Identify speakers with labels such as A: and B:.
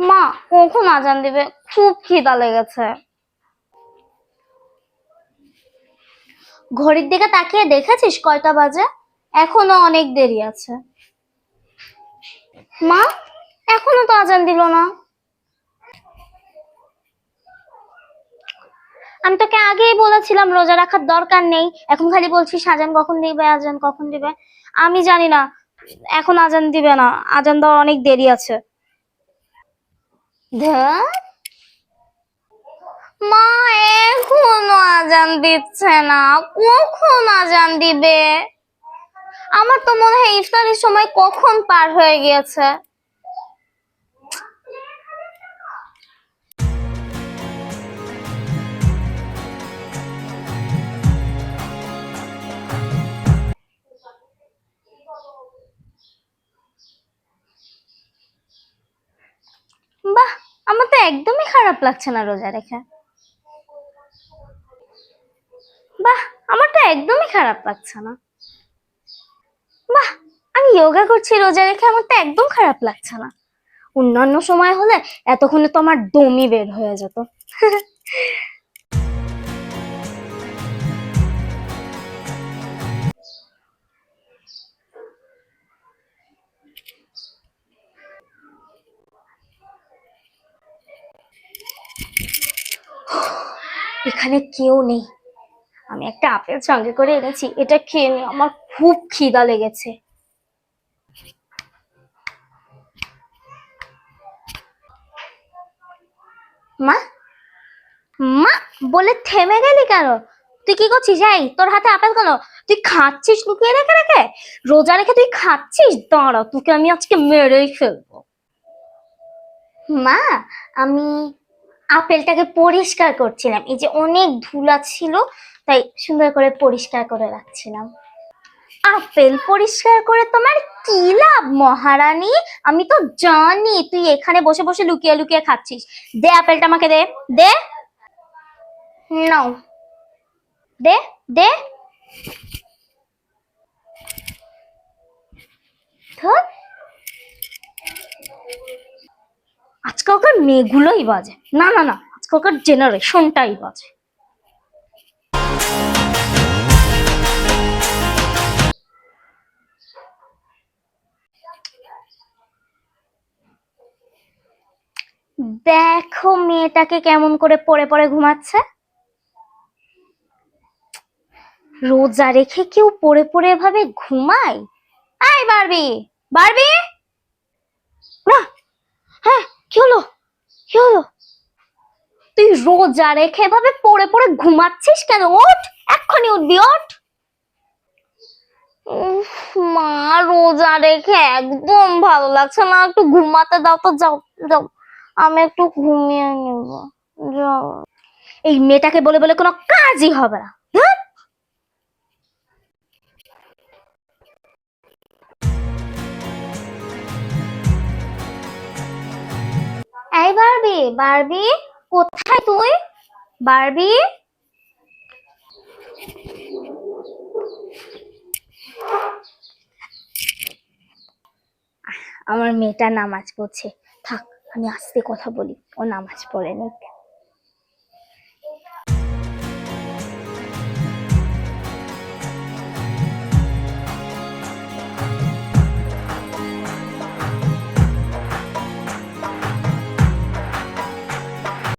A: মা, কখন আজান দিবে? খুব খিদা লেগেছে। ঘড়ির দিকে তাকিয়ে দেখেছিস কয়টা বাজে? এখনো অনেক দেরি আছে। মা, এখনো তো আজান দিল না। আমি তোকে আগেই বলেছিলাম রোজা রাখার দরকার নেই, এখন খালি বলছিস আজান কখন দিবে, আজান কখন দিবে। আমি জানি না, এখন আজান দিবে না, আজান দেওয়ার অনেক দেরি আছে। ধ্যার, মা এখনো আজান দিচ্ছে না, কখন আজান দিবে? আমার তো মনে হয় ইফতারের সময় কখন পার হয়ে গিয়েছে। বাহ, আমার তো একদমই খারাপ লাগছে না রোজা রেখে। বাহ, আমার তো একদমই খারাপ লাগছে না। বাহ, আমি যোগা করছি রোজা রেখে, আমার তো একদম খারাপ লাগছে না। অন্যান্য সময় হলে এতক্ষণে তো আমার দমই বের হয়ে যেত। এখানে কেউ নেই, আমি একটা আপেল সঙ্গে করে এনেছি, এটা খেয়ে নি, আমার খুব খিদা লেগেছে। মা, মা বলে থেমে গেলি কেন? তুই কি করছিস? এই, তোর হাতে আপেল কেন? তুই খাচ্ছিস লুকিয়ে রেখে রেখে? রোজা রেখে তুই খাচ্ছিস? দাঁড়া, তোকে আমি আজকে মেরেই ফেলবো। মা, আমি আপেলটাকে পরিষ্কার করছিলাম, এই যে অনেক ধুলা ছিল, তাই সুন্দর করে পরিষ্কার করে রাখছিলাম। আপেল পরিষ্কার করে তোমার কি লাভ মহারানী? আমি তো জানি তুই এখানে বসে বসে লুকিয়ে লুকিয়ে খাচ্ছিস। দে আপেলটা আমাকে, দে দে। নাও, দে দে। ধুর, আজকালকার মেয়েগুলোই বাজে। না না না, আজকালকার জেনারেশনটাই বাজে। দেখো মেয়েটাকে কেমন করে পড়ে পড়ে ঘুমাচ্ছে। রোজা রেখে কেউ পড়ে পড়ে এভাবে ঘুমায়? আয় বারবি, বারবি। না, হ্যাঁ, কি হলো? কি হলো? তুই রোজা রেখে এভাবে পড়ে পড়ে ঘুমাচ্ছিস কেন? ওঠ, এক্ষুনি উঠবি, ওঠ। উফ, মা, রোজা রেখে একদম ভালো লাগছে না, একটু ঘুমাতে দাও তো, যাও যাও, আমি একটু ঘুমিয়ে নেব, যাও। এই মেয়েটাকে বলে বলে কোনো কাজই হবে না। ধ্যাৎ। এই বারবি, বারবি, কোথায় তুই? বারবি, আমার মেয়েটা নামাজ পড়ছে, থাক আমি আস্তে কথা বলি, ও নামাজ পড়ে নিক।